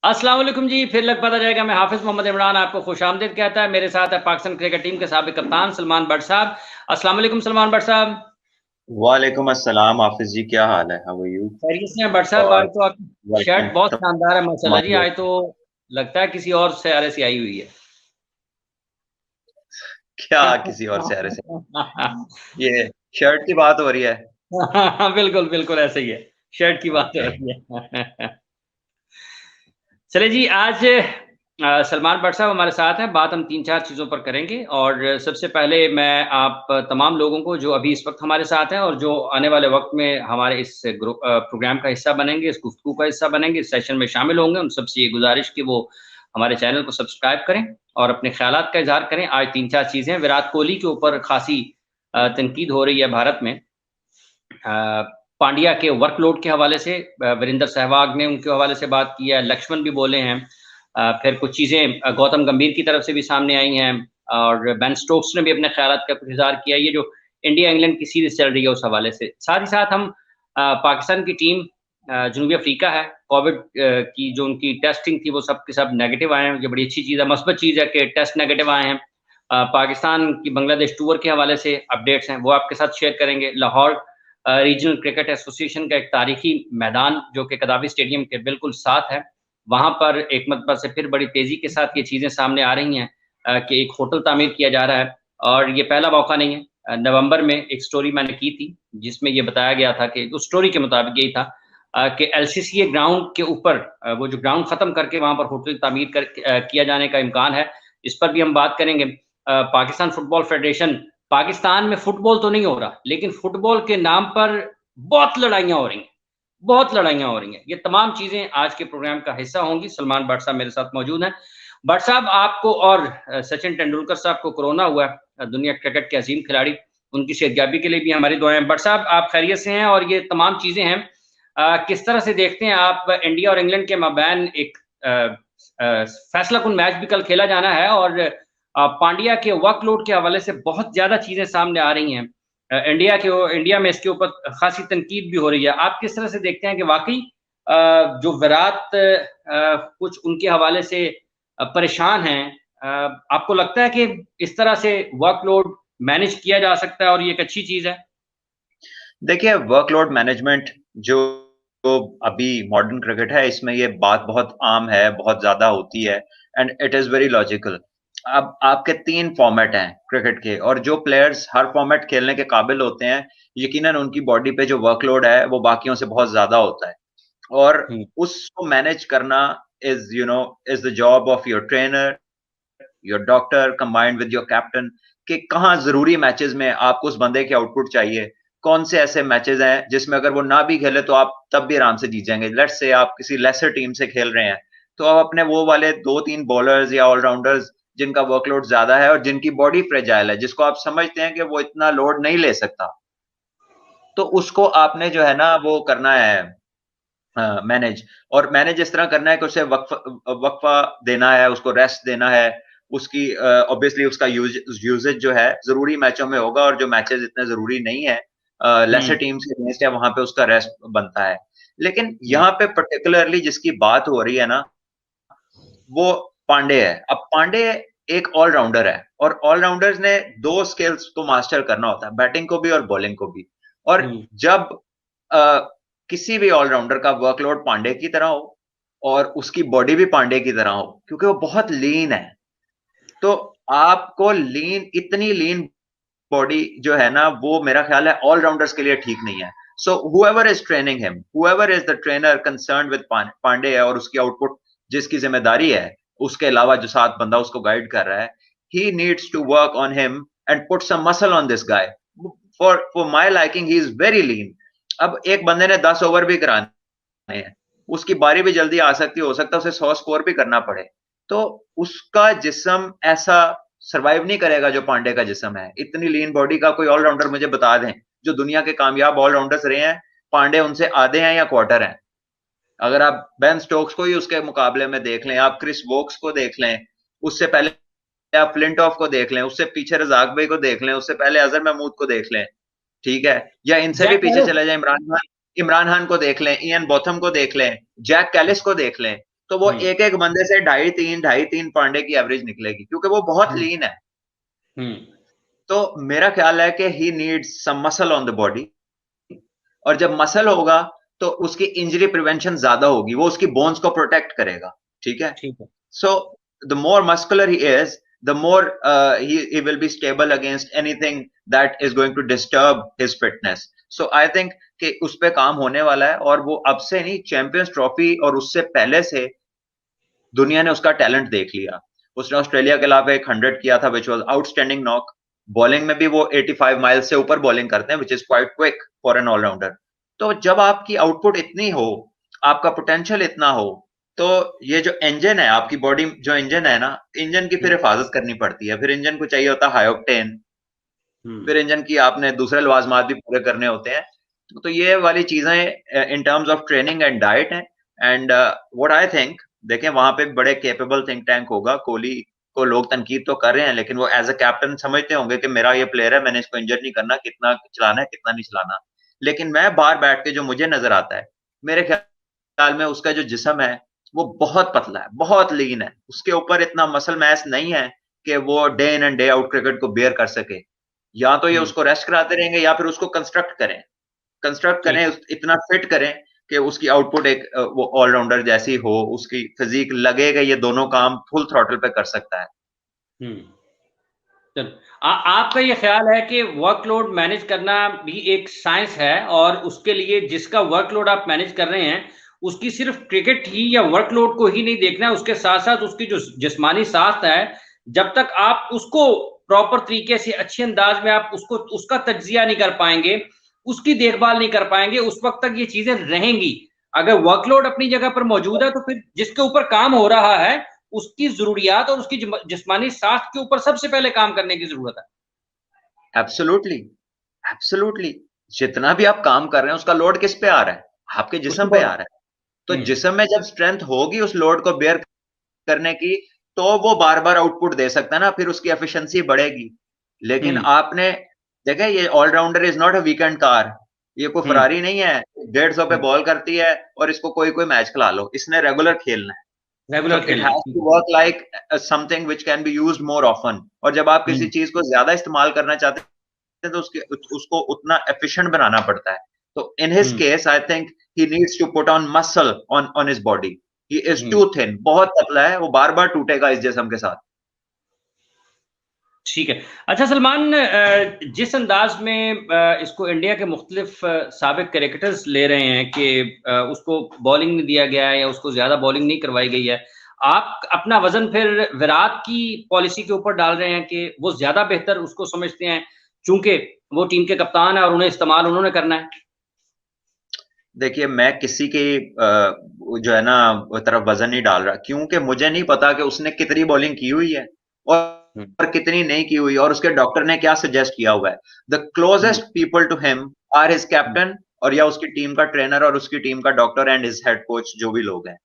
अस्सलाम वालेकुम जी। फिर लग पता जाएगा। मैं हाफिज मोहम्मद इमरान आपको खुशामदीद कहता है। मेरे साथ है पाकिस्तान क्रिकेट टीम के साबिक कप्तान सलमान बट साहब। अस्सलाम वालेकुम सलमान बट साहब। वालेकुम अस्सलाम हाफिज जी, क्या हाल है? How are you? खैरियत से हैं बट साहब? आज और तो आपकी वेलकम शर्ट बहुत शानदार है माशाल्लाह तमाम जी। लोग। आज तो लगता है किसी और शहर से आई हुई है। क्या किसी और शहर से? ये शर्ट की बात हो रही है। बिल्कुल बिल्कुल ऐसे ही है। शर्ट की बात हो ओके। रही है। चले जी, आज सलमान भट्ट साहब हमारे साथ हैं। बात हम 3-4 चीज़ों पर करेंगे और सबसे पहले मैं आप तमाम लोगों को जो अभी इस वक्त हमारे साथ हैं और जो आने वाले वक्त में हमारे इस ग्रुप प्रोग्राम का हिस्सा बनेंगे, इस गुफ्तगू का हिस्सा बनेंगे, इस सेशन में शामिल होंगे, उन सबसे ये गुजारिश कि वो हमारे चैनल को सब्सक्राइब करें और अपने ख्यालात का इजहार करें। आज 3-4 चीज़ें विराट कोहली के ऊपर खासी तनकीद हो रही है भारत में। पांड्या के वर्कलोड के हवाले से वीरेंद्र सहवाग ने उनके हवाले से बात की है, लक्ष्मण भी बोले हैं। फिर कुछ चीज़ें गौतम गंभीर की तरफ से भी सामने आई हैं और बेन स्टोक्स ने भी अपने ख्यालात का कुछ इज़हार किया। ये जो इंडिया इंग्लैंड की सीरीज़ चल रही है उस हवाले से, साथ ही साथ हम पाकिस्तान की टीम जनूबी अफ्रीका है, कोविड की जो उनकी टेस्टिंग थी वो सब के सब नेगेटिव आए हैं। ये बड़ी अच्छी चीज़ है, मस्बत चीज़ है कि टेस्ट नेगेटिव आए हैं। पाकिस्तान की बांग्लादेश टूर के हवाले से अपडेट्स हैं, वो आपके साथ शेयर करेंगे। लाहौर रीजनल क्रिकेट एसोसिएशन का एक तारीखी मैदान जो कि कदाफी स्टेडियम के बिल्कुल साथ है, वहाँ पर एक मरतबा से फिर बड़ी तेज़ी के साथ ये चीज़ें सामने आ रही हैं कि एक होटल तामीर किया जा रहा है और ये पहला मौका नहीं है। नवंबर में एक स्टोरी मैंने की थी, जिसमें ये बताया गया था कि उस स्टोरी के मुताबिक यही था कि एलसीसीए ग्राउंड के ऊपर वो जो ग्राउंड ख़त्म करके वहाँ पर होटल तामीर किया जाने का इम्कान है। इस पर भी हम बात करेंगे। पाकिस्तान फुटबॉल फेडरेशन, पाकिस्तान में फुटबॉल तो नहीं हो रहा, लेकिन फुटबॉल के नाम पर बहुत लड़ाइयाँ हो रही हैं, बहुत लड़ाइयाँ हो रही हैं। ये तमाम चीज़ें आज के प्रोग्राम का हिस्सा होंगी। सलमान भट्ट साहब मेरे साथ मौजूद हैं। भट्ट साहब, आपको और सचिन तेंदुलकर साहब को कोरोना हुआ है, दुनिया क्रिकेट के अज़ीम खिलाड़ी, उनकी सेहतयाबी के लिए भी हमारी दुआएँ हैं। भट्ट साहब, आप खैरियत से हैं? और ये तमाम चीज़ें हैं, किस तरह से देखते हैं आप? इंडिया और इंग्लैंड के माबैन एक फैसलाकुन मैच भी कल खेला जाना है और पांड्या के वर्कलोड के हवाले से बहुत ज़्यादा चीज़ें सामने आ रही हैं। इंडिया में इसके ऊपर खासी तनकीद भी हो रही है। आप किस तरह से देखते हैं कि वाक़ई जो विराट कुछ उनके हवाले से परेशान हैं, आपको लगता है कि इस तरह से वर्कलोड मैनेज किया जा सकता है और ये एक अच्छी चीज़ है? देखिए, वर्कलोड मैनेजमेंट जो जो अभी मॉडर्न क्रिकेट है, इसमें ये बात बहुत आम है, बहुत ज़्यादा होती है and it is very logical. अब आपके 3 फॉर्मेट हैं क्रिकेट के और जो प्लेयर्स हर फॉर्मेट खेलने के काबिल होते हैं, यकीनन उनकी बॉडी पे जो वर्कलोड है, वो बाकियों से बहुत ज़्यादा होता है और हुँ, उसको मैनेज करना is the job of your trainer, your doctor combined with your captain कि कहाँ ज़रूरी मैचेज़ में आपको उस बंदे की आउटपुट चाहिए। कौन से ऐसे मैचेज़ हैं जिसमें अगर वो ना भी खेले तो आप तब भी आराम से जीत जाएँगे। लेट्स से आप किसी लेसर टीम से खेल रहे हैं, तो आप अपने वो वाले 2-3 बॉलर्स या ऑल-राउंडर्स जिनका वर्कलोड ज़्यादा है और जिनकी बॉडी फ्रेजाइल है, जिसको आप समझते हैं कि वो इतना लोड नहीं ले सकता, तो उसको आपने जो है ना वो करना है मैनेज। और मैनेज इस तरह करना है कि उसे वक्फा देना है, उसको रेस्ट देना है, उसकी ऑब्वियसली उसका यूजेज जो है जरूरी मैचों में होगा और जो मैचेस इतने जरूरी नहीं है लेसर हुँ, टीम्स के अगेंस्ट है वहां पे उसका रेस्ट बनता है। लेकिन हुँ, यहाँ पे पर्टिकुलरली जिसकी बात हो रही है ना, वो पांडे है। अब पांडे एक ऑलराउंडर है और ऑलराउंडर्स ने 2 स्किल्स को मास्टर करना होता है, बैटिंग को भी और बॉलिंग को भी। और हुँ, जब किसी भी ऑलराउंडर का वर्कलोड पांडे की तरह हो और उसकी बॉडी भी पांडे की तरह हो, क्योंकि वो बहुत लीन है, तो आपको इतनी लीन बॉडी जो है ना, वो मेरा ख्याल है ऑलराउंडर्स के लिए ठीक नहीं है। So whoever is training him, whoever is the trainer concern with Pandey है और उसकी आउटपुट जिसकी जिम्मेदारी है, उसके अलावा जो 7 बंदा उसको गाइड कर रहा है, he needs to work on him and put some muscle on this guy. For my liking he is very lean. अब एक बंदे ने 10 ओवर भी कराने हैं, उसकी बारी भी जल्दी आ सकती, हो सकता है उसे 100 स्कोर भी करना पड़े, तो उसका जिस्म ऐसा सरवाइव नहीं करेगा जो पांडे का जिस्म है। इतनी लीन बॉडी का कोई ऑलराउंडर मुझे बता दें जो दुनिया के कामयाब ऑलराउंडर्स रहे हैं, पांडे उनसे आधे हैं या क्वार्टर हैं। अगर आप बेन स्टोक्स को ही उसके मुकाबले में देख लें, आप क्रिस वोक्स को देख लें, उससे पहले आप फ्लिंटॉफ को देख लें, उससे पीछे रजाक भाई को देख लें, उससे पहले अजहर महमूद को देख लें, ठीक है, या इनसे भी जैक पीछे कैलिस। चले जाए, इमरान खान को देख लें, इयन बोथम को देख लें, जैक कैलिस को देख लें। तो वो एक एक बंदे से 2.5-3 पांडे की एवरेज निकलेगी, क्योंकि वो बहुत लीन है। तो मेरा ख्याल है कि he needs some muscle on the body, और जब मसल होगा तो उसकी इंजरी प्रिवेंशन ज्यादा होगी, वो उसकी बोन्स को प्रोटेक्ट करेगा। ठीक है, so the more muscular he is, the more he will be stable against anything that is going to disturb his fitness. So I think कि उस पे काम होने वाला है, और वो अब से नहीं, चैंपियंस ट्रॉफी और उससे पहले से दुनिया ने उसका टैलेंट देख लिया। उसने ऑस्ट्रेलिया के खिलाफ एक 100 किया था, which was outstanding knock. Bowling में भी वो 85 माइल्स से ऊपर बॉलिंग करते हैं, which is quite quick for an allrounder. तो जब आपकी आउटपुट इतनी हो, आपका पोटेंशियल इतना हो, तो ये जो इंजन है, आपकी बॉडी जो इंजन है ना, इंजन की फिर हिफाजत करनी पड़ती है। फिर इंजन को चाहिए होता है हाई ऑक्टेन, फिर इंजन की आपने दूसरे लवाजमात भी पूरे करने होते हैं। तो ये वाली चीजें in terms of training and diet है। एंड व्हाट आई थिंक, देखें वहां पे बड़े केपेबल थिंक टैंक होगा। कोहली को लोग तनकीद तो कर रहे हैं, लेकिन वो एज अ कैप्टन समझते होंगे कि मेरा ये प्लेयर है, मैंने इसको इंजर नहीं करना, कितना चलाना है कितना नहीं चलाना। लेकिन मैं बाहर बैठ के जो मुझे नजर आता है, मेरे ख्याल में उसका जो जिस्म है वो बहुत पतला है, बहुत लीन है। उसके ऊपर इतना मसल मैस नहीं है कि वो day in and day out cricket को बेयर कर सके। या तो ये उसको रेस्ट कराते रहेंगे, या फिर उसको कंस्ट्रक्ट करें, इतना फिट करें कि उसकी आउटपुट एक वो ऑलराउंडर जैसी हो, उसकी फिजिक लगेगा ये दोनों काम फुल थ्रॉटल पे कर सकता है। आपका ये ख्याल है कि वर्कलोड मैनेज करना भी एक साइंस है, और उसके लिए जिसका वर्कलोड आप मैनेज कर रहे हैं उसकी सिर्फ क्रिकेट ही या वर्कलोड को ही नहीं देखना है, उसके साथ साथ उसकी जो जिस्मानी साख्त है, जब तक आप उसको प्रॉपर तरीके से अच्छे अंदाज में आप उसका तज्जिया नहीं कर पाएंगे, उसकी देखभाल नहीं कर पाएंगे, उस वक्त तक ये चीजें रहेंगी। अगर वर्कलोड अपनी जगह पर मौजूद है तो फिर जिसके ऊपर काम हो रहा है उसकी जरूरियात और उसकी जिस्मानी साख्त के ऊपर सबसे पहले काम करने की जरूरत है। Absolutely, absolutely. जितना भी आप काम कर रहे हैं उसका लोड किस पे आ रहा है? आपके जिस्म पे आ रहा है। तो जिस्म में जब स्ट्रेंथ होगी उस लोड को बेयर करने की, तो वो बार बार आउटपुट दे सकता है ना, फिर उसकी एफिशिएंसी बढ़ेगी। लेकिन आपने देखा, ये allrounder is not a weekend car, ये कोई फरारी नहीं है 150 पे बॉल करती है और इसको कोई मैच खिला लो। इसने रेगुलर खेलना है, it has to work like something which can be used more often. और जब आप किसी चीज को ज्यादा इस्तेमाल करना चाहते हैं तो उसको उतना एफिशिएंट बनाना पड़ता है। तो in his case I think he needs to put on muscle on his body. He is too thin, बहुत पतला है, वो बार बार टूटेगा इस जिस्म के साथ। ठीक है। अच्छा सलमान, जिस अंदाज में इसको इंडिया के मुख्तलिफ साबिक क्रिकेटर्स ले रहे हैं कि उसको बॉलिंग नहीं दिया गया है या उसको ज्यादा बॉलिंग नहीं करवाई गई है, आप अपना वजन फिर विराट की पॉलिसी के ऊपर डाल रहे हैं कि वो ज्यादा बेहतर उसको समझते हैं चूंकि वो टीम के कप्तान है और उन्हें इस्तेमाल उन्होंने करना है? देखिए, मैं किसी की जो है ना तरफ वजन नहीं डाल रहा, क्योंकि मुझे नहीं पता कि उसने कितनी बॉलिंग की हुई है और कितनी नहीं की हुई, और उसके डॉक्टर ने क्या सजेस्ट किया हुआ है। The closest people to him are his captain, और या उसकी टीम का ट्रेनर और उसकी टीम का doctor and his head coach, जो भी लोग हैं।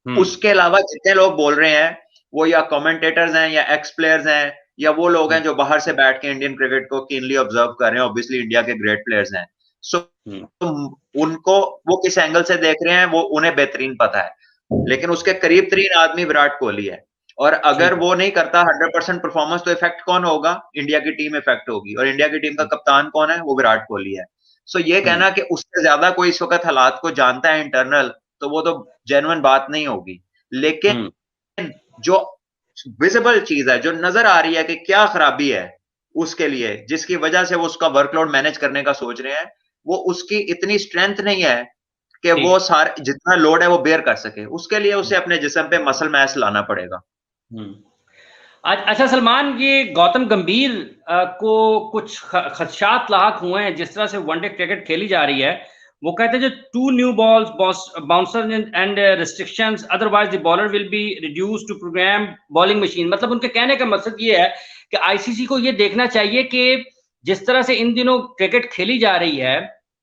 उसके अलावा जितने लोग बोल रहे हैं वो या कमेंटेटर्स हैं या एक्स प्लेयर्स हैं, या वो लोग हैं जो बाहर से बैठ के इंडियन क्रिकेट को कीनली ऑब्जर्व कर रहे हैं। ऑब्वियसली इंडिया के ग्रेट प्लेयर्स हैं, सो उनको वो किस एंगल से देख रहे हैं वो उन्हें बेहतरीन पता है। लेकिन उसके करीब तरीन आदमी विराट कोहली है, और अगर वो नहीं करता 100% परफॉर्मेंस, तो इफेक्ट कौन होगा? इंडिया की टीम इफेक्ट होगी, और इंडिया की टीम का कप्तान कौन है? वो विराट कोहली है। सो ये कहना कि उससे ज्यादा कोई इस वक्त हालात को जानता है इंटरनल, तो वो तो जेन्युइन बात नहीं होगी। लेकिन जो विजिबल चीज है, जो नजर आ रही है कि क्या खराबी है उसके लिए, जिसकी वजह से वो उसका वर्कलोड मैनेज करने का सोच रहे हैं, वो उसकी इतनी स्ट्रेंथ नहीं है कि वो सारे जितना लोड है वो बेयर कर सके। उसके लिए उसे अपने जिस्म पे मसल मैस लाना पड़ेगा। अच्छा सलमान, ये गौतम गंभीर को कुछ खदशात लाक हुए हैं जिस तरह से वनडे क्रिकेट खेली जा रही है। वो कहते हैं जो 2 new balls bouncer and restrictions, otherwise the bowler will be reduce to programme bowling machine. मतलब उनके कहने का मकसद ये है कि आईसीसी को ये देखना चाहिए कि जिस तरह से इन दिनों क्रिकेट खेली जा रही है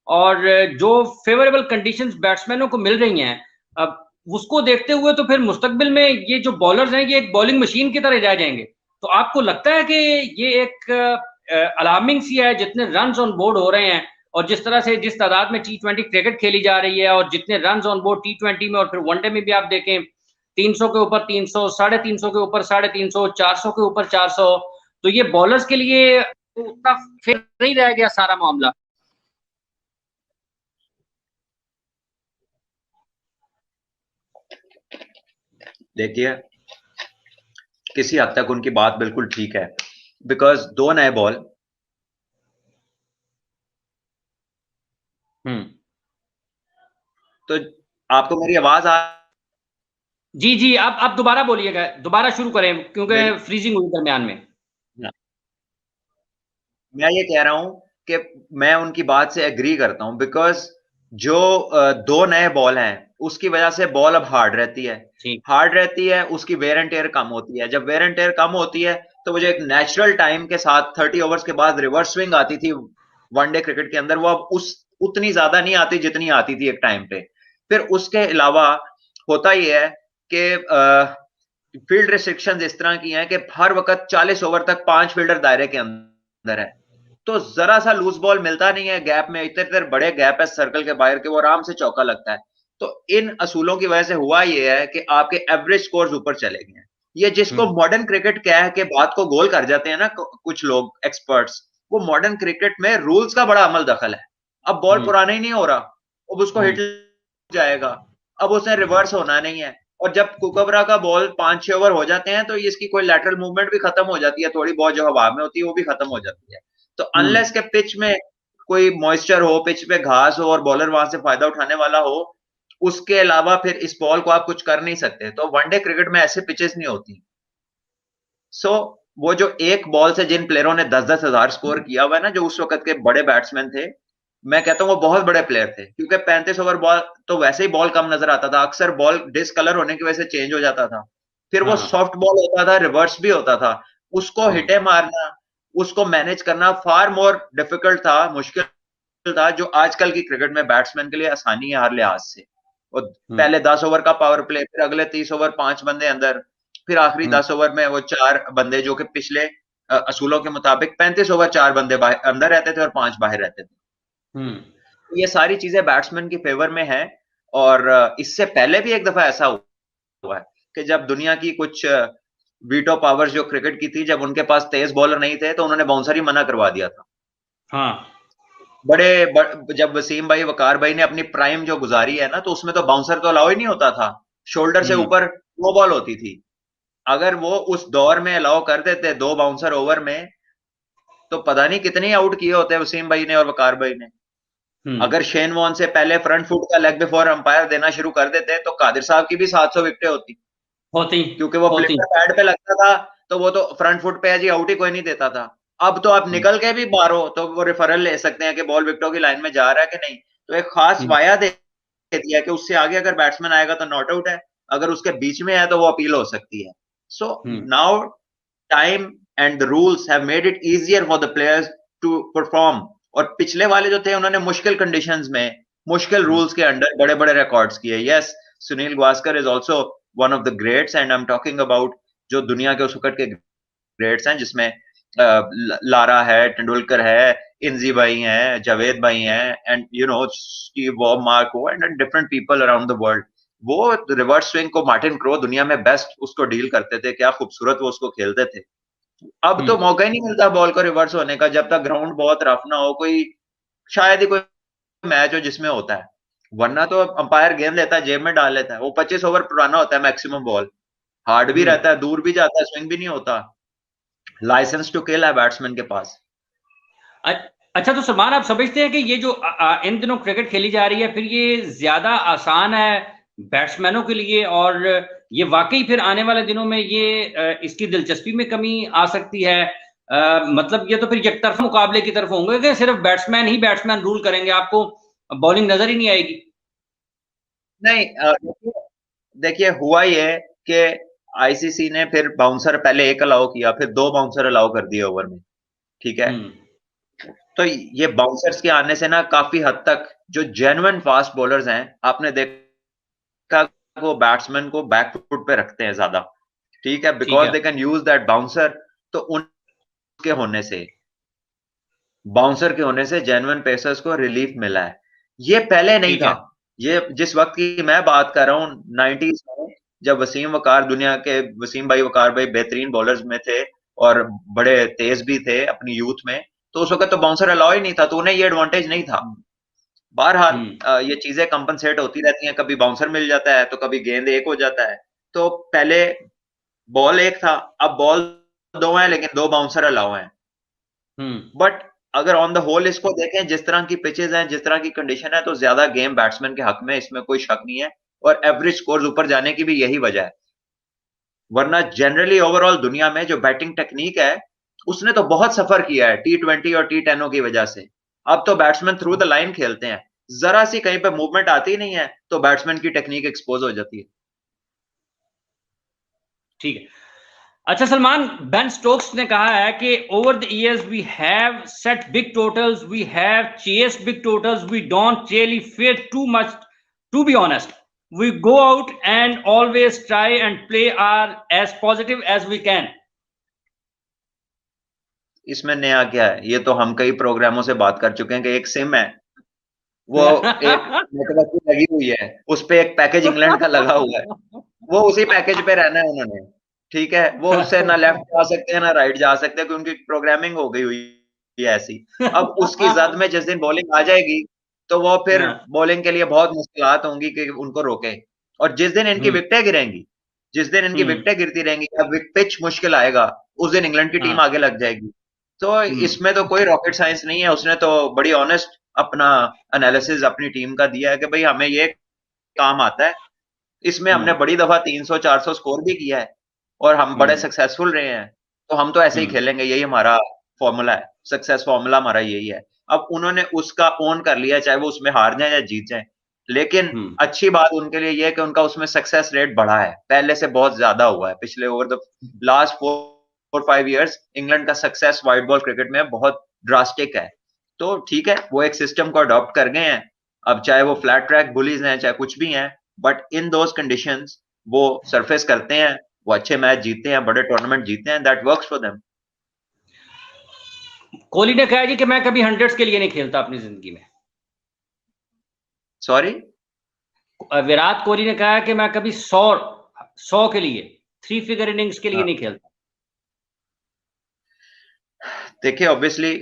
और जो फेवरेबल कंडीशंस बैट्समैनों को मिल रही हैं, अब उसको देखते हुए तो फिर मुस्तकबिल में ये जो बॉलर्स हैं ये एक बॉलिंग मशीन की तरह रह जाएंगे। तो आपको लगता है कि ये एक अलार्मिंग सी है जितने रन ऑन बोर्ड हो रहे हैं और जिस तरह से जिस तादाद में T20 क्रिकेट खेली जा रही है और जितने रन ऑन बोर्ड T20 में और फिर वनडे में भी आप देखें 300 के ऊपर 300, 350 के ऊपर 350, 400 के ऊपर 400। तो ये बॉलर्स के लिए तो उतना फिर नहीं रह गया सारा मामला। देखिए, किसी हद तक उनकी बात बिल्कुल ठीक है, बिकॉज दो नए बॉल। तो आपको मेरी आवाज आ? जी जी, आप दोबारा बोलिएगा, दोबारा शुरू करें क्योंकि मेरी, फ्रीजिंग हुई दरमियान में। मैं ये कह रहा हूं कि मैं उनकी बात से एग्री करता हूं, बिकॉज जो दो नए बॉल हैं उसकी वजह से बॉल अब हार्ड रहती है। ठीक। हार्ड रहती है, उसकी वेयर एंड टेयर कम होती है। जब वेयर एंड टेयर कम होती है तो वो जो एक नेचुरल टाइम के साथ 30 ओवर्स के बाद रिवर्स स्विंग आती थी वनडे क्रिकेट के अंदर, वो अब उस उतनी ज्यादा नहीं आती जितनी आती थी एक टाइम पे। फिर उसके अलावा होता ही है कि फील्ड रिस्ट्रिक्शंस इस तरह की हैं कि हर वक्त 40 ओवर तक 5 फील्डर दायरे के अंदर है, तो जरा सा लूज बॉल मिलता नहीं है, गैप में इतने इतने बड़े गैप है सर्कल के बाहर के, वो आराम से चौका लगता है। तो इन असूलों की वजह से हुआ ये है कि आपके एवरेज स्कोर्स ऊपर चले गए हैं। ये जिसको मॉडर्न क्रिकेट कह के बात को गोल कर जाते हैं ना कुछ लोग एक्सपर्ट्स, वो मॉडर्न क्रिकेट में रूल्स का बड़ा अमल दखल है। अब बॉल पुराना ही नहीं हो रहा, अब उसको हिट जाएगा, अब उसने रिवर्स होना नहीं है। और जब कुकबरा का बॉल 5-6 ओवर हो जाते हैं तो इसकी कोई लैटरल मूवमेंट भी खत्म हो जाती है, थोड़ी बहुत जो हवा में होती है वो भी खत्म हो जाती है। तो अनलेस के पिच में कोई मॉइस्चर हो, पिच पे घास हो और बॉलर वहां से फायदा उठाने वाला हो, उसके अलावा फिर इस बॉल को आप कुछ कर नहीं सकते। तो वनडे क्रिकेट में ऐसे पिचेस नहीं होती। सो वो जो एक बॉल से जिन प्लेयरों ने 10-10 हजार स्कोर किया हुआ है ना, जो उस वक्त के बड़े बैट्समैन थे, मैं कहता हूँ वो बहुत बड़े प्लेयर थे, क्योंकि 35 ओवर बॉल तो वैसे ही बॉल कम नजर आता था, अक्सर बॉल डिसकलर होने की वजह से चेंज हो जाता था। फिर वो सॉफ्ट बॉल होता था, रिवर्स भी होता था, उसको हिटे मारना, उसको मैनेज करना फार मोर डिफिकल्ट था, मुश्किल था, जो आजकल की क्रिकेट में बैट्समैन के लिए आसानी है हर लिहाज से। और पहले 10 ओवर का पावर प्ले, फिर अगले 30 ओवर 5 बंदे अंदर, फिर आखिरी 10 ओवर में वो 4 बंदे, जो कि पिछले असूलों के मुताबिक 35 ओवर 4 बंदे अंदर रहते थे और 5 बाहर रहते थे। ये सारी चीजें बैट्समैन की फेवर में है। और इससे पहले भी एक दफा ऐसा हुआ है कि जब दुनिया की कुछ वीटो पावर्स जो क्रिकेट की थी, जब उनके पास तेज बॉलर नहीं थे तो उन्होंने बाउंसर ही मना करवा दिया था। जब वसीम भाई, वकार भाई ने अपनी प्राइम जो गुजारी है ना, तो उसमें तो बाउंसर तो अलाउ ही नहीं होता था, शोल्डर से ऊपर नो बॉल होती थी। अगर वो उस दौर में अलाउ कर देते 2 बाउंसर ओवर में, तो पता नहीं कितने आउट किए होते वसीम भाई ने और वकार भाई ने। अगर शेन वॉन से पहले फ्रंट फुट का लेग बिफोर अंपायर देना शुरू कर देते तो कादिर साहब की भी 700 विकेटें होती, क्योंकि वो प्लेयर पैड पे लगता था, तो वो तो फ्रंट फुट पे है जी, आउट ही कोई नहीं देता था। अब तो आप निकल के भी मारो तो वो रेफरल ले सकते हैं कि बॉल विकेटों की लाइन में जा रहा है कि नहीं। तो एक खास वाया दे दिया कि उससे आगे अगर बैट्समैन आएगा तो नॉट आउट है, अगर उसके बीच में है तो वो अपील हो सकती है। So now time and the rules have made it easier for the players to perform. और पिछले वाले जो थे उन्होंने मुश्किल कंडीशंस में, मुश्किल रूल्स के अंडर बड़े बड़े रिकॉर्ड्स किए। Yes, Sunil Gavaskar is also one of the greats, and I am talking about जो दुनिया के उस वक्त के ग्रेट्स हैं, जिसमें लारा है, तेंदुलकर है, इंजी भाई हैं, जावेद भाई हैं, एंड यू नो स्टीव वॉब, Marco, and different people around the world. वो रिवर्स स्विंग को मार्टिन क्रो दुनिया में बेस्ट उसको डील करते थे, क्या खूबसूरत वो उसको खेलते थे। अब तो मौका ही नहीं मिलता बॉल को रिवर्स होने का, जब तक ग्राउंड बहुत रफ ना हो, कोई शायद ही कोई मैच हो जिसमें होता है, वरना तो अंपायर गेंद लेता है, जेब में डाल लेता है। वो 25 ओवर पुराना होता है मैक्सिमम बॉल, हार्ड भी रहता है, दूर भी जाता है, स्विंग भी नहीं होता, लाइसेंस टू किल है बैट्समैन के पास। अच्छा, तो सलमान, आप समझते हैं कि ये जो इन दिनों क्रिकेट खेली जा रही है, फिर ये ज्यादा आसान है बैट्समैनों के लिए, और ये वाकई फिर आने वाले दिनों में ये इसकी दिलचस्पी में कमी आ सकती है? मतलब ये तो फिर एकतरफा मुकाबले की तरफ होंगे कि सिर्फ बैट्समैन ही बैट्समैन रूल करेंगे, आपको बॉलिंग नजर ही नहीं आएगी? नहीं, देखिए हुआ ये कि आईसीसी ने फिर बाउंसर पहले एक अलाउ किया, फिर 2 बाउंसर अलाउ कर दिए ओवर में, ठीक है। तो ये बाउंसर्स के आने से ना काफी हद तक जो जेन्युइन फास्ट बॉलर्स हैं, आपने देखा वो बैट्समैन को बैक फुट पे रखते हैं ज्यादा, ठीक है, because they can use that bouncer. तो उनके होने से, बाउंसर के होने से जेन्युइन पेसर्स को रिलीफ मिला है, ये पहले नहीं था। ये जिस वक्त की मैं बात कर रहा हूँ 90s में, जब वसीम वकार, दुनिया के वसीम भाई वकार भाई बेहतरीन बॉलर्स में थे और बड़े तेज भी थे अपनी यूथ में, तो उस वक्त तो बाउंसर अलाउ ही नहीं था, तो उन्हें ये एडवांटेज नहीं था। बहरहाल ये चीजें कंपनसेट होती रहती हैं, कभी बाउंसर मिल जाता है तो कभी गेंद एक हो जाता है। तो पहले बॉल एक था, अब बॉल दो है लेकिन दो बाउंसर अलाउ हैं। बट अगर ऑन द होल इसको देखें, जिस तरह की पिचेस हैं, जिस तरह की कंडीशन है, तो ज्यादा गेम बैट्समैन के हक में, इसमें कोई शक नहीं है। और एवरेज स्कोर्स ऊपर जाने की भी यही वजह है, वरना जनरली ओवरऑल दुनिया में जो बैटिंग टेक्निक है उसने तो बहुत सफर किया है T20 और T10 की वजह से। अब तो बैट्समैन थ्रू द लाइन खेलते हैं, जरा सी कहीं पे मूवमेंट आती नहीं है तो बैट्समैन की टेक्निक एक्सपोज हो जाती है। ठीक है। अच्छा सलमान, बेन स्टोक्स ने कहा है कि over the years we have set big totals, we have chased big totals, we don't really fear too much, to be honest, we go out and always try and play are as positive as we can. इसमें नया क्या है, ये तो हम कई प्रोग्रामों से बात कर चुके हैं कि एक सिम है, वो एक नेटवर्क की लगी हुई है, उस पे एक पैकेज इंग्लैंड का लगा हुआ है, वो उसी पैकेज पे रहना है उन्होंने। ठीक है, वो उससे ना लेफ्ट जा सकते हैं ना राइट जा सकते हैं, क्योंकि उनकी प्रोग्रामिंग हो गई हुई है ऐसी। अब उसकी जद में जिस दिन बॉलिंग आ जाएगी तो वो फिर बॉलिंग के लिए बहुत मुश्किलात होंगी कि उनको रोके। और जिस दिन इनकी विकेटें गिरेंगी, जिस दिन इनकी विकेटें गिरती रहेंगी, अब पिच मुश्किल आएगा, उस दिन इंग्लैंड की टीम आगे लग जाएगी। तो इसमें तो कोई रॉकेट साइंस नहीं है, उसने तो बड़ी ऑनेस्ट अपना एनालिसिस अपनी टीम का दिया है कि भाई हमें ये काम आता है, इसमें हमने बड़ी दफा 300-400 स्कोर भी किया है और हम बड़े सक्सेसफुल रहे हैं, तो हम तो ऐसे ही खेलेंगे, यही हमारा फॉर्मूला है, सक्सेस फॉर्मूला हमारा यही है। अब उन्होंने उसका ओन कर लिया, चाहे वो उसमें हार जाए या जीत जाए, लेकिन अच्छी बात उनके लिए यह है कि उनका उसमें सक्सेस रेट बढ़ा है, पहले से बहुत ज्यादा हुआ है। पिछले over the last 4-5 years England का सक्सेस व्हाइट बॉल क्रिकेट में बहुत ड्रास्टिक है। तो ठीक है, वो एक सिस्टम को अडॉप्ट कर गए हैं, अब चाहे वो फ्लैट ट्रैक बुलीज हैं चाहे कुछ भी हैं, बट इन दोज कंडीशंस वो सरफेस करते हैं, वो अच्छे मैच जीतते हैं, बड़े टूर्नामेंट जीतते हैं, that works for them. Kohli ने कहा कि मैं कभी हंड्रेड्स के लिए नहीं खेलता अपनी जिंदगी में। सॉरी, विराट कोहली ने कहा कि मैं कभी 100 के लिए, 3 फिगर इनिंग्स के लिए नहीं खेलता। देखिए ऑब्वियसली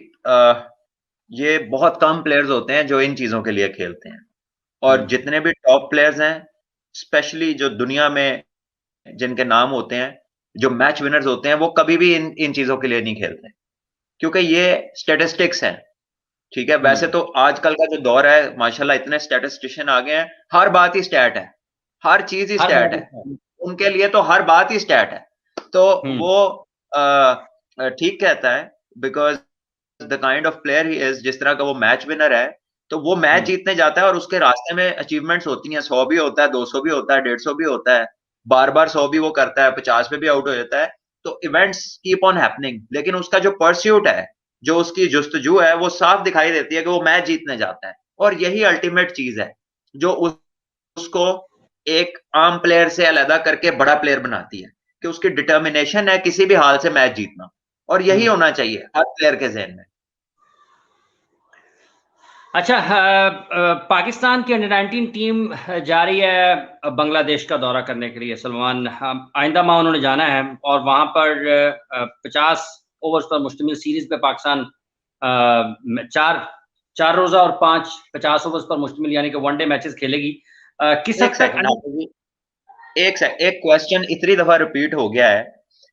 ये बहुत कम प्लेयर्स होते हैं जो इन चीजों के लिए खेलते हैं, और जितने भी टॉप प्लेयर्स हैं, स्पेशली जो दुनिया में जिनके नाम होते हैं, जो मैच विनर्स होते हैं, वो कभी भी इन चीजों के लिए नहीं खेलते, क्योंकि ये स्टेटिस्टिक्स हैं। ठीक है, वैसे तो आजकल का जो दौर है माशाल्लाह इतने स्टैटिस्टिशियन आ गए हैं, हर बात ही स्टैट है, हर चीज ही स्टैट है, उनके लिए तो हर बात ही स्टैट है। तो वो ठीक कहता है, because the kind of player he is, जिस तरह का वो मैच विनर है, तो वो मैच जीतने जाता है और उसके रास्ते में अचीवमेंट्स होती हैं, 100 भी होता है, 200 भी होता है, 150 भी होता है, बार बार 100 भी वो करता है, 50 पे भी आउट हो जाता है। तो इवेंट्स कीप ऑन हैपनिंग, लेकिन उसका जो परस्यूट है, जो उसकी जुस्तजू है, वो साफ दिखाई देती है कि वो मैच जीतने जाता है, और यही अल्टीमेट चीज है जो उसको एक आम प्लेयर से अलग करके बड़ा प्लेयर बनाती है, कि उसकी डिटर्मिनेशन है किसी भी हाल से मैच जीतना, और यही होना चाहिए हर प्लेयर के ज़हन में। अच्छा, पाकिस्तान की अंडर-19 टीम जा रही है बांग्लादेश का दौरा करने के लिए सलमान, आइंदा माह उन्होंने जाना है, और वहां पर 50 ओवर्स पर मुश्तमिल सीरीज पे पाकिस्तान चार रोजा और 5 50 ओवर्स पर मुश्तमिल यानी कि वनडे मैचेस खेलेगी। किस हद तक एक क्वेश्चन इतनी दफा रिपीट हो गया है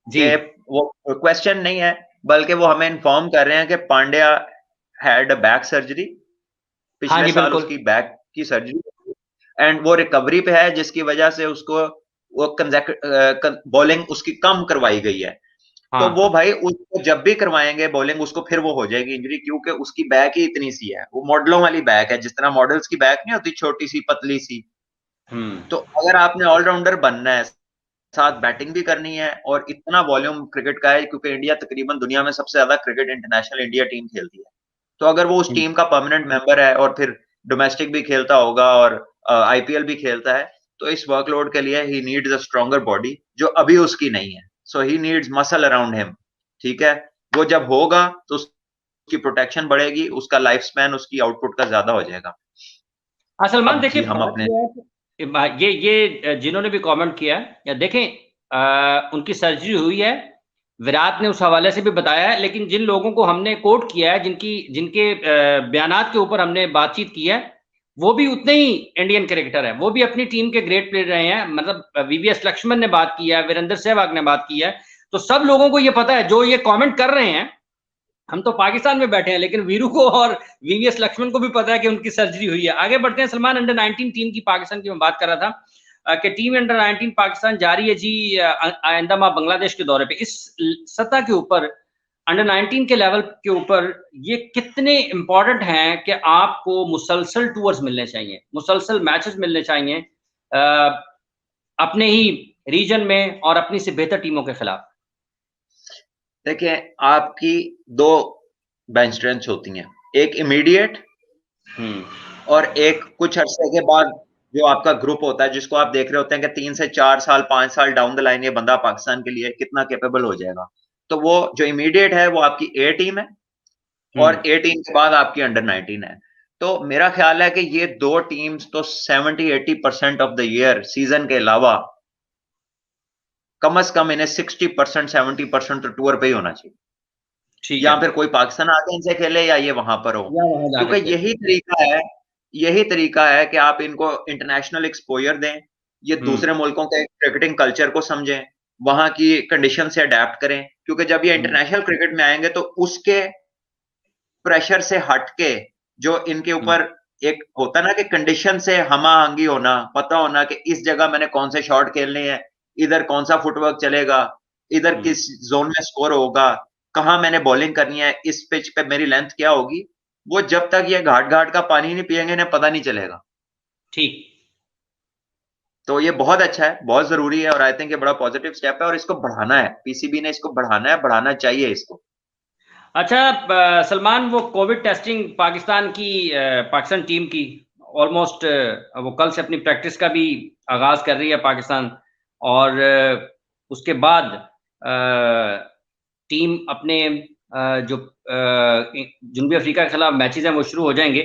कि वो क्वेश्चन नहीं है, बल्कि वो हमें इन्फॉर्म कर रहे हैं कि Pandya had a back surgery, पिछले साल उसकी बैक की सर्जरी, एंड वो रिकवरी पे है, जिसकी वजह से उसको वो बॉलिंग उसकी कम करवाई गई है। तो वो भाई उसको जब भी करवाएंगे बॉलिंग, उसको फिर वो हो जाएगी इंजरी, क्योंकि उसकी बैक ही इतनी सी है, वो मॉडलों वाली बैक है, जिस तरह मॉडल्स की बैक नहीं होती, छोटी सी पतली सी। तो अगर आपने ऑलराउंडर बनना है, साथ बैटिंग भी करनी है, और इतना वॉल्यूम क्रिकेट का है, क्योंकि इंडिया तकरीबन दुनिया में सबसे ज्यादा क्रिकेट इंटरनेशनल इंडिया टीम खेलती है, तो अगर वो उस टीम का परमानेंट मेंबर है और फिर डोमेस्टिक भी खेलता होगा और आईपीएल भी खेलता है, तो इस वर्कलोड के लिए he needs a stronger body, जो अभी उसकी नहीं है। So he needs muscle around him. ठीक है, वो जब होगा तो उसकी प्रोटेक्शन बढ़ेगी, उसका लाइफ स्पैन उसकी आउटपुट का ज्यादा हो जाएगा। सलमान देखिए, हम अपने ये जिन्होंने भी कमेंट किया या देखें, उनकी सर्जरी हुई है, विराट ने उस हवाले से भी बताया है, लेकिन जिन लोगों को हमने कोट किया है, जिनके बयानात के ऊपर हमने बातचीत की है, वो भी उतने ही इंडियन क्रिकेटर है, वो भी अपनी टीम के ग्रेट प्लेयर रहे हैं। मतलब वीवीएस लक्ष्मण ने बात की है, वीरेंद्र सहवाग ने बात की है, तो सब लोगों को ये पता है जो ये कमेंट कर रहे हैं। हम तो पाकिस्तान में बैठे हैं, लेकिन वीरू को और वीवीएस लक्ष्मण को भी पता है कि उनकी सर्जरी हुई है। आगे बढ़ते हैं सलमान, अंडर 19 टीम की पाकिस्तान की मैं बात कर रहा था कि टीम अंडर 19 पाकिस्तान जा रही है जी आइंदा माह बांग्लादेश के दौरे पे। इस सतह के ऊपर, अंडर 19 के लेवल के ऊपर, ये कितने इंपॉर्टेंट हैं कि आपको मुसलसल टूर्स मिलने चाहिए, मुसलसल मैचेस मिलने चाहिए अपने ही रीजन में और अपनी से बेहतर टीमों के खिलाफ? देखिए, आपकी दो बेंच स्ट्रेंथ होती हैं, एक इमीडिएट और एक कुछ अरसे के बाद जो आपका ग्रुप होता है, जिसको आप देख रहे होते हैं कि 3 से 4 साल 5 साल डाउन द लाइन ये बंदा पाकिस्तान के लिए कितना कैपेबल हो जाएगा। तो वो जो इमीडिएट है वो आपकी ए टीम है, और ए टीम के बाद आपकी अंडर 19 है। तो मेरा ख्याल है कि ये दो टीम्स तो 70-80% ऑफ द ईयर सीजन के अलावा कम से कम इन्हें 60% 70% तो टूर पे ही होना चाहिए, या फिर कोई पाकिस्तान आके इनसे खेले या ये वहां पर हो, क्योंकि यही तरीका है कि आप इनको इंटरनेशनल एक्सपोजर दें, ये दूसरे मुल्कों के क्रिकेटिंग कल्चर को समझें, वहां की कंडीशन से अडेप्ट करें, क्योंकि जब ये इंटरनेशनल क्रिकेट में आएंगे तो उसके प्रेशर से हटके जो इनके ऊपर एक होता ना कि कंडीशन से हमाहंगी होना, पता होना कि इस जगह मैंने कौन से शॉट खेलने हैं, इधर कौन सा फुटवर्क चलेगा, इधर किस जोन में स्कोर होगा, कहां मैंने बॉलिंग करनी है, इस पिच पे मेरी लेंथ क्या होगी, वो जब तक ये घाट घाट का पानी नहीं पियेंगे इन्हें पता नहीं चलेगा। ठीक। तो ये बहुत अच्छा है, बहुत जरूरी है, और आई थिंक ये बड़ा पॉजिटिव स्टेप है और इसको बढ़ाना है, पीसीबी ने इसको बढ़ाना है, बढ़ाना चाहिए इसको। अच्छा सलमान, वो कोविड टेस्टिंग पाकिस्तान टीम की ऑलमोस्ट वो कल से अपनी प्रैक्टिस का भी आगाज कर रही है पाकिस्तान, और उसके बाद टीम अपने जो जनूबी अफ्रीका के खिलाफ मैचेस हैं वो शुरू हो जाएंगे।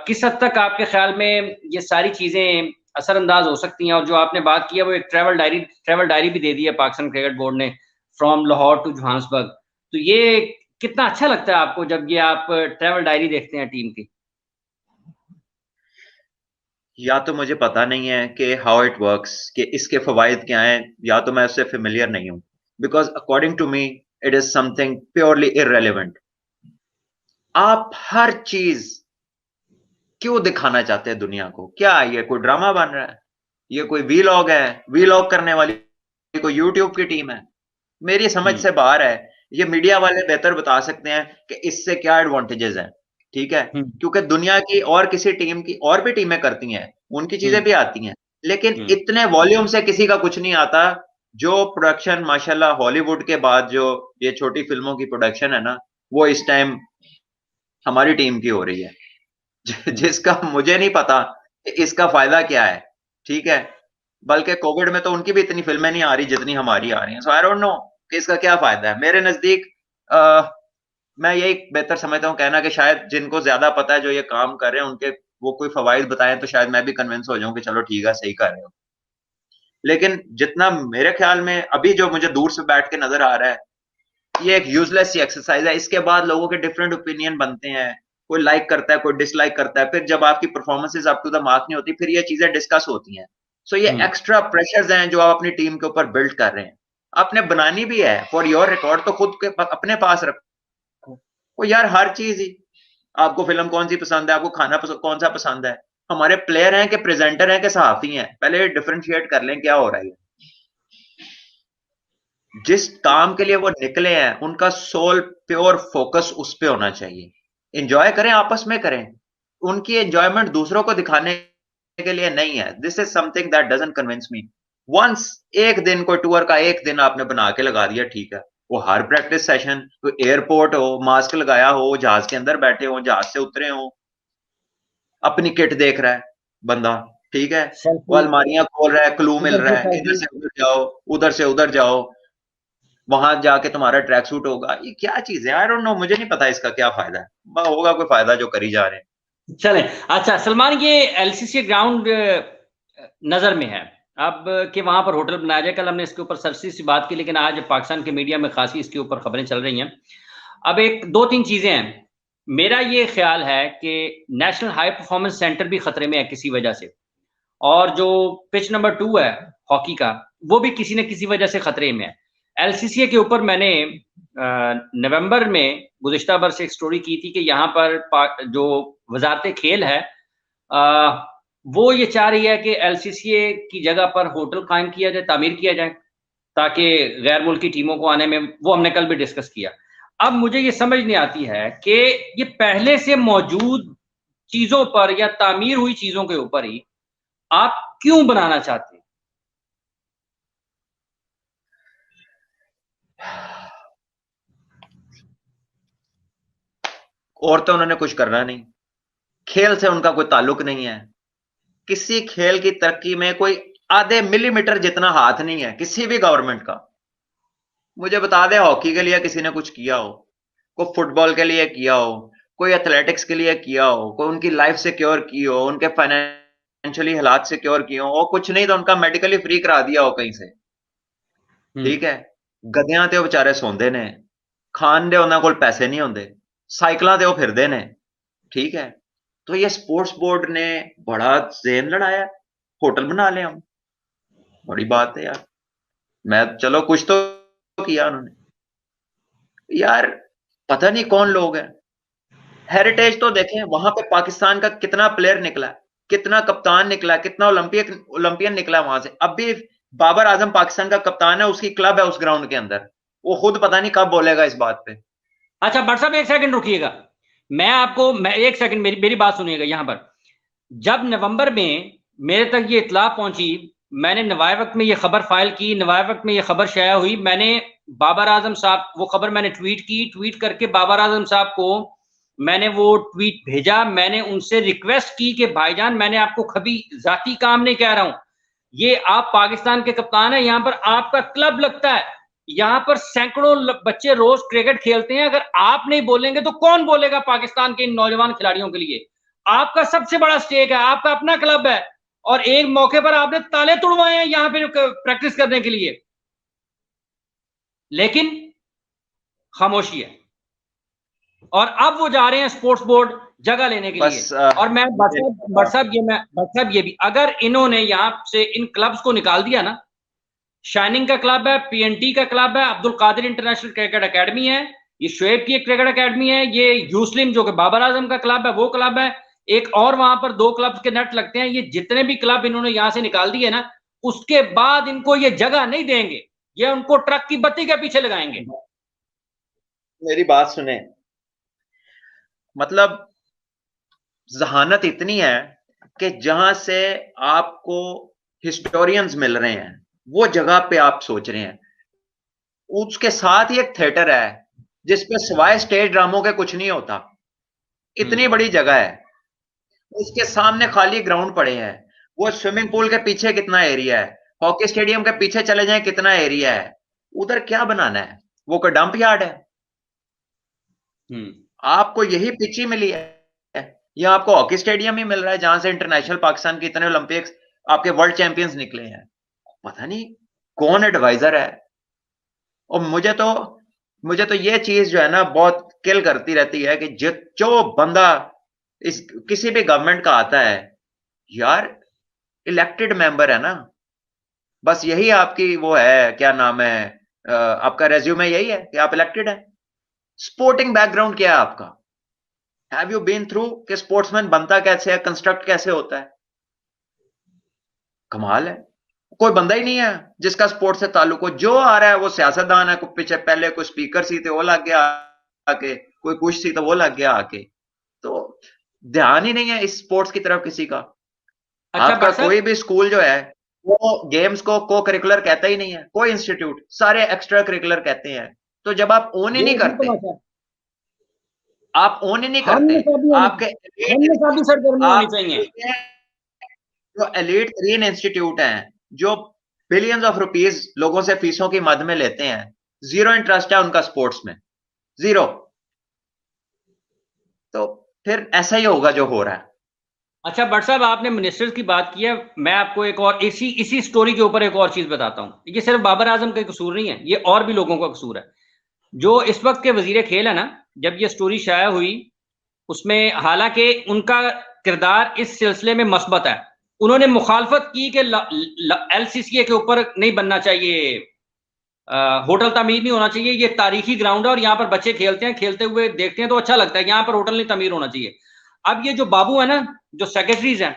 किस हद तक आपके ख्याल में ये सारी चीजें असरअंदाज हो सकती हैं? और जो आपने बात की है वो एक ट्रैवल डायरी भी दे दी है पाकिस्तान क्रिकेट बोर्ड ने, फ्रॉम लाहौर टू जोहान्सबर्ग। तो ये कितना अच्छा लगता है आपको जब ये आप ट्रैवल डायरी देखते हैं टीम की? या तो मुझे पता नहीं है कि हाउ इट वर्क्स, कि इसके फवायद क्या हैं, या तो मैं उससे फेमिलियर नहीं हूं, because according to me it is something purely irrelevant. आप हर चीज क्यों दिखाना चाहते हैं दुनिया को? क्या ये कोई ड्रामा बन रहा है? ये कोई वीलॉग है? वीलॉग करने वाली कोई यूट्यूब की टीम है? मेरी समझ से बाहर है। ये मीडिया वाले बेहतर बता सकते हैं कि इससे क्या एडवांटेजेस हैं, ठीक है, क्योंकि दुनिया की और किसी टीम की और भी टीमें करती हैं, उनकी चीजें भी आती हैं, लेकिन इतने वॉल्यूम से किसी का कुछ नहीं आता जो प्रोडक्शन माशाल्लाह हॉलीवुड के बाद जो ये छोटी फिल्मों की प्रोडक्शन है ना, वो इस टाइम हमारी टीम की हो रही है, जिसका मुझे नहीं पता इसका फायदा क्या है, ठीक है। बल्कि कोविड में तो उनकी भी इतनी फिल्में नहीं आ रही जितनी हमारी आ रही हैं, सो आई डोंट नो कि इसका क्या फायदा है। मेरे नजदीक मैं यही बेहतर समझता हूँ कहना कि शायद जिनको ज्यादा पता है, जो ये काम कर रहे हैं, उनके वो कोई फवाइद बताएं तो शायद मैं भी कन्विंस हो जाऊं कि चलो ठीक है, सही कर रहे हो। लेकिन जितना मेरे ख्याल में अभी जो मुझे दूर से बैठ के नजर आ रहा है, ये एक यूजलेस सी एक्सरसाइज है। इसके बाद लोगों के डिफरेंट ओपिनियन बनते हैं, कोई लाइक करता है, कोई डिसलाइक करता है, फिर जब आपकी performances up to the mark नहीं होती, फिर ये चीजें डिस्कस होती हैं। सो ये एक्स्ट्रा प्रेशर्स हैं जो आप अपनी टीम के ऊपर बिल्ड कर रहे हैं। आपने बनानी भी है फॉर योर रिकॉर्ड, तो खुद के अपने पास रखो। वो यार हर चीज ही, आपको फिल्म कौन सी पसंद है, आपको खाना कौन सा पसंद है, हमारे प्लेयर हैं कि प्रेजेंटर हैं कि सहाफी हैं, पहले डिफरेंशिएट कर लें क्या हो रहा है। जिस काम के लिए वो निकले हैं उनका सोल प्योर फोकस उस पे होना चाहिए। एंजॉय करें, आपस में करें, उनकी एंजॉयमेंट दूसरों को दिखाने के लिए नहीं है। This is something that doesn't convince me. Once एक दिन कोई टूर का एक दिन आपने बना के लगा दिया, ठीक है, वो हर प्रैक्टिस सेशन, कोई एयरपोर्ट हो, मास्क लगाया हो, जहाज के अंदर बैठे हो, जहाज से उतरे हो, अपनी किट देख रहा है बंदा, ठीक है, वो अलमारियां खोल रहा है, क्लू मिल रहा है, इधर से उधर जाओ, उधर से उधर जाओ, वहां जाके तुम्हारा ट्रैक सूट होगा। ये क्या चीज है? आई डोंट नो, मुझे नहीं पता इसका क्या फायदा है। होगा कोई फायदा जो करी जा रहे हैं। चले। अच्छा सलमान, ये एलसीसी ग्राउंड नजर में है अब कि वहां पर होटल बनाया जाए। कल हमने इसके ऊपर सरसी से बात की, लेकिन आज पाकिस्तान के मीडिया में खासी इसके ऊपर खबरें चल रही हैं। अब एक दो तीन चीजें हैं। मेरा ये ख्याल है कि नेशनल हाई परफॉर्मेंस सेंटर भी खतरे में है किसी वजह से, और जो पिच नंबर 2 है हॉकी का, वो भी किसी न किसी वजह से खतरे में है। एलसीसीए के ऊपर मैंने नवंबर में गुज़िश्ता बरस एक स्टोरी की थी कि यहाँ पर जो वजारत खेल है वो ये चाह रही है कि एलसीसीए की जगह पर होटल कायम किया जाए, तामीर किया जाए, ताकि गैर मुल्की टीमों को आने में, वो हमने कल भी डिस्कस किया। अब मुझे ये समझ नहीं आती है कि ये पहले से मौजूद चीजों पर या तामीर हुई चीजों के ऊपर ही आप क्यों बनाना चाहते हैं? और तो उन्होंने कुछ करना नहीं, खेल से उनका कोई ताल्लुक नहीं है, किसी खेल की तरक्की में कोई आधे मिलीमीटर जितना हाथ नहीं है किसी भी गवर्नमेंट का। मुझे बता दे हॉकी के लिए किसी ने कुछ किया हो, कोई फुटबॉल के लिए किया हो, कोई एथलेटिक्स के लिए किया हो, कोई उनकी लाइफ सिक्योर की हो, उनके फाइनेंशियली हालात सिक्योर किए हो, और कुछ नहीं तो उनका मेडिकली फ्री करा दिया हो कहीं से। ठीक है, गधियां ते बेचारे सोंदे ने, खान दे उन्होंने कोल पैसे नहीं होंगे, साइकिलां ते वो फिरदे ने। ठीक है, तो ये स्पोर्ट्स बोर्ड ने बड़ा जेन लड़ाया, होटल बना ले हम, बड़ी बात है यार। मैं चलो कुछ तो किया उन्होंने यार, पता नहीं कौन लोग हैं। हेरिटेज तो देखें, वहां पे पाकिस्तान का कितना प्लेयर निकला, कितना कप्तान निकला, कितना ओलंपियन निकला वहां से। अब भी बाबर आजम पाकिस्तान का कप्तान है, उसकी क्लब है उस ग्राउंड के अंदर, वो खुद पता नहीं कब बोलेगा इस बात पे। अच्छा बट साहब एक सेकंड रुकिएगा, मैं एक सेकंड, मेरी बात सुनिएगा। यहां पर जब नवंबर में मेरे तक ये इतला पहुंची, मैंने नवाए वक्त में ये खबर फाइल की, नवाए वक्त में ये खबर शाया हुई, मैंने बाबर आजम साहब, वो खबर मैंने ट्वीट की, ट्वीट करके बाबर आजम साहब को मैंने वो ट्वीट भेजा। मैंने उनसे रिक्वेस्ट की कि भाईजान, मैंने आपको कभी जाती काम नहीं कह रहा हूं, ये आप पाकिस्तान के कप्तान है, यहां पर आपका क्लब लगता है, यहां पर सैकड़ों बच्चे रोज क्रिकेट खेलते हैं, अगर आप नहीं बोलेंगे तो कौन बोलेगा पाकिस्तान के इन नौजवान खिलाड़ियों के लिए? आपका सबसे बड़ा स्टेक है, आपका अपना क्लब है, और एक मौके पर आपने ताले तुड़वाए हैं यहां पर प्रैक्टिस करने के लिए, लेकिन खामोशी है। और अब वो जा रहे हैं स्पोर्ट्स बोर्ड जगह लेने के लिए। और मैं बट ये भी, अगर इन्होंने यहां से इन क्लब्स को निकाल दिया ना, शाइनिंग का क्लब है, पीएनटी का क्लब है, Abdul Qadir international cricket academy है, ये शुएब की एक क्रिकेट एकेडमी है, ये यूस्लिम जो कि बाबर आजम का क्लब है वो क्लब है, एक और वहां पर 2 क्लब के नेट लगते हैं, ये जितने भी क्लब इन्होंने यहां से निकाल दिए ना, उसके बाद इनको ये जगह नहीं देंगे, ये उनको ट्रक की बत्ती के पीछे लगाएंगे। मेरी बात सुने, मतलब जहानत इतनी है कि जहां से आपको हिस्टोरियंस मिल रहे हैं वो जगह पे आप सोच रहे हैं। उसके साथ ही एक थिएटर है जिसपे सिवाय स्टेज ड्रामों के कुछ नहीं होता, इतनी बड़ी जगह है। उसके सामने खाली ग्राउंड पड़े हैं, वो स्विमिंग पूल के पीछे कितना एरिया है, हॉकी स्टेडियम के पीछे चले जाएं कितना एरिया है, उधर क्या बनाना है? वो कोई डंप यार्ड है? आपको यही पिच ही मिली है, या आपको हॉकी स्टेडियम ही मिल रहा है जहां से इंटरनेशनल पाकिस्तान के इतने ओलंपिक्स, आपके वर्ल्ड चैंपियंस निकले हैं। पता नहीं कौन एडवाइजर है। और मुझे तो ये चीज जो है ना बहुत किल करती रहती है कि जो बंदा इस किसी भी गवर्नमेंट का आता है यार, इलेक्टेड मेंबर है ना, बस यही आपकी वो है, क्या नाम है, आपका रेज्यूमे यही है कि आप इलेक्टेड है। स्पोर्टिंग बैकग्राउंड क्या है आपका? हैव यू बीन थ्रू कि स्पोर्ट्समैन बनता कैसे है, कंस्ट्रक्ट कैसे होता है? कमाल है, कोई बंदा ही नहीं है जिसका स्पोर्ट्स से ताल्लुक हो। जो आ रहा है वो सियासतदान है, कोई पीछे पहले कोई स्पीकर सी थे वो लग गया आके, कोई कुछ सी तो वो लग गया आके, तो ध्यान ही नहीं है इस स्पोर्ट्स की तरफ किसी का। अच्छा, आपका कोई भी स्कूल जो है वो गेम्स को को करिकुलर कहता ही नहीं है, कोई इंस्टीट्यूट, सारे एक्स्ट्रा करिकुलर कहते हैं। तो जब आप ओन ही नहीं करते, आप ओन ही नहीं करते, आपके जो एलीट 3 इंस्टीट्यूट हैं जो बिलियंस ऑफ रुपीस लोगों से फीसों की मद में लेते हैं, जीरो इंटरेस्ट है उनका स्पोर्ट्स में, जीरो। तो फिर ऐसा ही होगा जो हो रहा है। अच्छा भट्ट साहब, आपने मिनिस्टर्स की बात की है, मैं आपको एक और इसी स्टोरी के ऊपर एक और चीज बताता हूं। ये सिर्फ बाबर आजम का कसूर नहीं है, ये और भी लोगों का कसूर है। जो इस वक्त के वजीर खेल है ना, जब ये स्टोरी शाया हुई, उसमें हालांकि उनका किरदार इस सिलसिले में मस्बत है, उन्होंने मुखालफत की कि LCCA के ऊपर नहीं बनना चाहिए, होटल तामीर नहीं होना चाहिए, ये तारीखी ग्राउंड है और यहाँ पर बच्चे खेलते हैं, खेलते हुए देखते हैं तो अच्छा लगता है, यहाँ पर होटल नहीं तामीर होना चाहिए। अब ये जो बाबू है ना, जो सेक्रेटरीज हैं,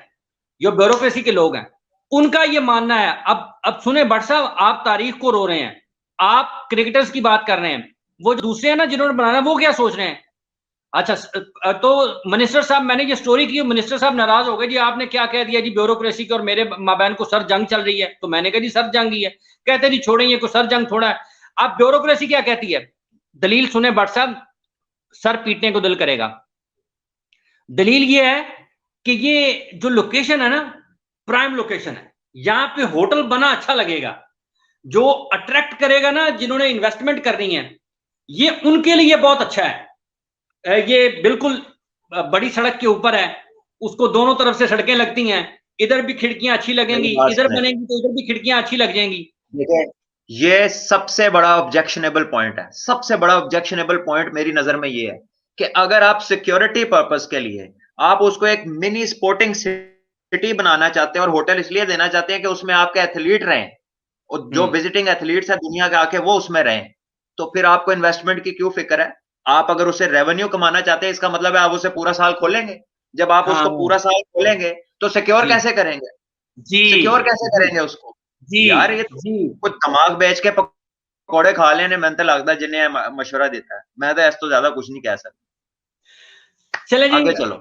जो ब्यूरोक्रेसी के लोग हैं, उनका ये मानना है। अब सुने भट्ट साहब, आप तारीख को रो रहे हैं, आप क्रिकेटर्स की बात कर रहे हैं, वो जो दूसरे हैं ना जिन्होंने बनाना, वो क्या सोच रहे हैं? अच्छा, तो मिनिस्टर साहब, मैंने ये स्टोरी की, मिनिस्टर साहब नाराज हो गए जी, आपने क्या कह दिया जी ब्यूरोक्रेसी की और मेरे माबैन को सर जंग चल रही है। तो मैंने कहा जी सर जंग ही है। कहते जी छोड़ें, ये कोई सर जंग थोड़ा है। अब ब्यूरोक्रेसी क्या कहती है? दलील सुने भट्ट साहब, सर पीटने को दिल करेगा। दलील ये है कि ये जो लोकेशन है ना, प्राइम लोकेशन है, यहां पे होटल बना अच्छा लगेगा, जो अट्रैक्ट करेगा ना जिन्होंने इन्वेस्टमेंट करनी है, ये उनके लिए बहुत अच्छा है। ये बिल्कुल बड़ी सड़क के ऊपर है, उसको दोनों तरफ से सड़कें लगती हैं, इधर भी खिड़कियां अच्छी लगेंगी, इधर बनेंगी तो इधर भी खिड़कियां अच्छी लग जाएंगी। देखिए, ये सबसे बड़ा ऑब्जेक्शनेबल पॉइंट है। सबसे बड़ा ऑब्जेक्शनेबल पॉइंट मेरी नजर में ये है कि अगर आप सिक्योरिटी पर्पस के लिए आप उसको एक मिनी स्पोर्टिंग सिटी बनाना चाहते हैं और होटल इसलिए देना चाहते हैं कि उसमें आपके एथलीट रहें और जो विजिटिंग एथलीट्स है दुनिया के आके वो उसमें रहें, तो फिर आपको इन्वेस्टमेंट की क्यों फिक्र है? आप अगर उससे रेवेन्यू कमाना चाहते हैं, इसका मतलब है आप उसे पूरा साल खोलेंगे। जब आप उसको पूरा साल खोलेंगे तो सिक्योर कैसे करेंगे? जी सिक्योर कैसे करेंगे उसको? जी यार ये तो जी। कुछ दिमाग बेच के पकौड़े खा लेने, मैं तो लगता है जिन्हें मशवरा देता है। मैं तो ऐसा तो ज्यादा कुछ नहीं कह सकता। चले जी, आगे चलो।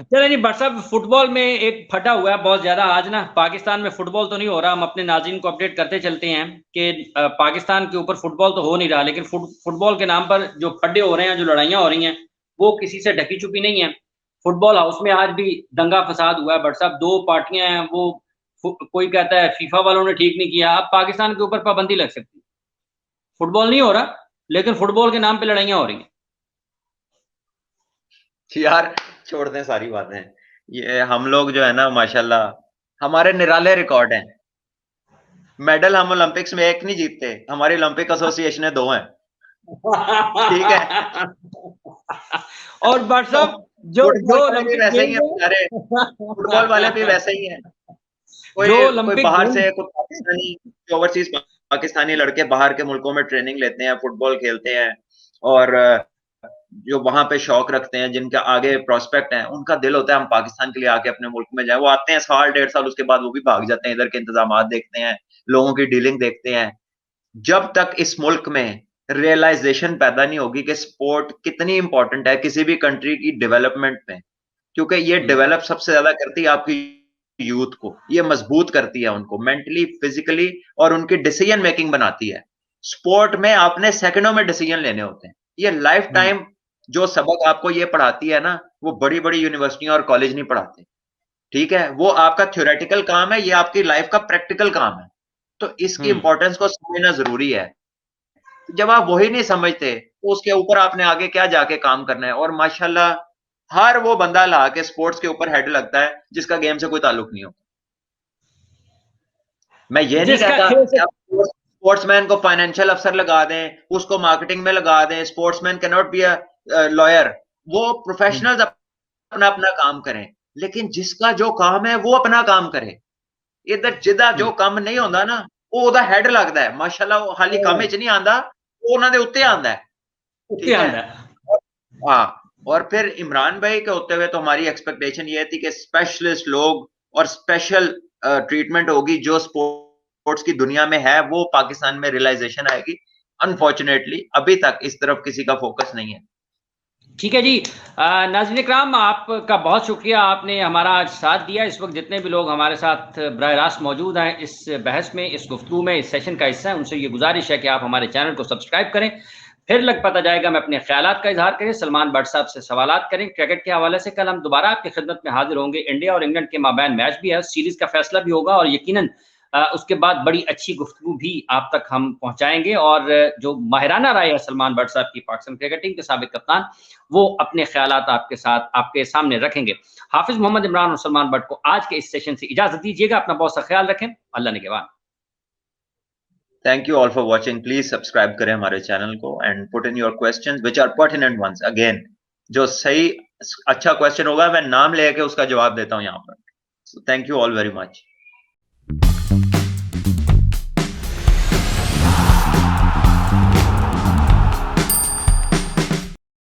चले जी भट्ट साहब, फुटबॉल में एक फटा हुआ है बहुत ज्यादा आज ना, पाकिस्तान में फुटबॉल तो नहीं हो रहा। हम अपने नाज़रीन को अपडेट करते चलते हैं कि पाकिस्तान के ऊपर फुटबॉल तो हो नहीं रहा, लेकिन फुटबॉल के नाम पर जो फड्डे हो रहे हैं, जो लड़ाइयां हो रही हैं, वो किसी से ढकी छुपी नहीं है। फुटबॉल हाउस में आज भी दंगा फसाद हुआ है भट्ट साहब, दो पार्टियां हैं वो, कोई कहता है फीफा वालों ने ठीक नहीं किया। अब पाकिस्तान के ऊपर पाबंदी लग सकती है, फुटबॉल नहीं हो रहा लेकिन फुटबॉल के नाम पे लड़ाइयां हो रही हैं। यार छोड़ दें सारी बातें। ये हम लोग जो है ना, माशाल्लाह हमारे निराले रिकॉर्ड हैं। मेडल हम ओलंपिक्स में एक नहीं जीतते, हमारी ओलंपिक एसोसिएशन है 2 हैं। ठीक है। और भट्ट तो साहब, जो फुटबॉल जो वाले भी ओलंपिक वैसे ही गेम हैं बेचारे। फुटबॉल वाले भी वैसे ही हैं। जो कोई ओलंपिक बाहर गेम, से कोई पाकिस्तानी, ओवरसीज पाकिस्तानी लड़के बाहर के मुल्कों में ट्रेनिंग लेते हैं, फुटबॉल खेलते हैं और जो वहां पे शौक रखते हैं, जिनके आगे प्रोस्पेक्ट हैं, उनका दिल होता है हम पाकिस्तान के लिए आके अपने मुल्क में जाए। वो आते हैं साल 1.5 साल, उसके बाद वो भी भाग जाते हैं, इधर के इंतजाम देखते हैं, लोगों की डीलिंग देखते हैं। जब तक इस मुल्क में रियलाइजेशन पैदा नहीं होगी कि स्पोर्ट कितनी इंपॉर्टेंट है किसी भी कंट्री की डेवलपमेंट में, क्योंकि ये डेवलप सबसे ज्यादा करती है आपकी यूथ को, ये मजबूत करती है उनको मेंटली, फिजिकली, और उनकी डिसीजन मेकिंग बनाती है। स्पोर्ट में आपने सेकंडों में डिसीजन लेने होते हैं। ये लाइफ टाइम जो सबक आपको ये पढ़ाती है ना, वो बड़ी बड़ी यूनिवर्सिटियां और कॉलेज नहीं पढ़ाते। ठीक है, वो आपका थ्योरेटिकल काम है, ये आपकी लाइफ का प्रैक्टिकल काम है। तो इसकी इंपॉर्टेंस को समझना जरूरी है। जब आप वही नहीं समझते तो उसके ऊपर आपने आगे क्या जाके काम करना है? और माशाल्लाह हर वो बंदा ला के स्पोर्ट्स के ऊपर हेड लगता है जिसका गेम से कोई ताल्लुक नहीं हो। मैं ये नहीं जिसका कहता खेल कि से, आप स्पोर्ट्समैन को फाइनेंशियल अफसर लगा दें, उसको मार्केटिंग में लगा दें। Sportsman can not be a lawyer. वो प्रोफेशनल्स अपना अपना काम करें, लेकिन जिसका जो काम है वो अपना काम करे। इधर जिदा जो काम नहीं होता ना, वो ਉਹਦਾ हेड लगता है। माशाल्लाह वो हाली काम च नहीं आंदा, वो उन्होंने उत्ते आंदा है। उत्ते ठीक है। आंदा। हाँ, और फिर इमरान भाई के होते हुए तो हमारी एक्सपेक्टेशन ये थी कि स्पेशलिस्ट लोग और स्पेशल ट्रीटमेंट होगी जो स्पोर्ट्स की दुनिया में है, वो पाकिस्तान में रियलाइजेशन आएगी। अनफॉर्चुनेटली अभी तक इस तरफ किसी का फोकस नहीं है। ठीक है जी, नाज़रीन इकराम, आपका बहुत शुक्रिया, आपने हमारा आज साथ दिया। इस वक्त जितने भी लोग हमारे साथ बराह रास्त मौजूद हैं इस बहस में, इस गुफ्तगू में, इस सेशन का हिस्सा है, उनसे ये गुजारिश है कि आप हमारे चैनल को सब्सक्राइब करें। फिर लग पता जाएगा मैं अपने ख्यालात का इजहार करें, सलमान भट्ट साहब से सवालात करें क्रिकेट के हवाले से। कल हम दोबारा आपकी खिदमत में हाजिर होंगे। इंडिया और इंग्लैंड के माबैन मैच भी है, सीरीज का फैसला भी होगा और यकीनन उसके बाद बड़ी अच्छी गुफ्तगू भी आप तक हम पहुंचाएंगे, और जो माहिराना राय है सलमान बट साहब की, पाकिस्तान क्रिकेट टीम के साबिक कप्तान, वो अपने ख्यालात आपके साथ, आपके सामने रखेंगे। हाफिज मोहम्मद इमरान और सलमान बट को आज के इस सेशन से इजाजत दीजिएगा। अपना बहुत सा ख्याल रखें। अल्लाह निगहबान। Thank you all for watching. Please subscribe करें हमारे चैनल को and put in your questions which are pertinent ones. Again, जो सही अच्छा क्वेश्चन होगा मैं नाम लेके उसका जवाब देता हूं यहाँ पर। Thank you all very much.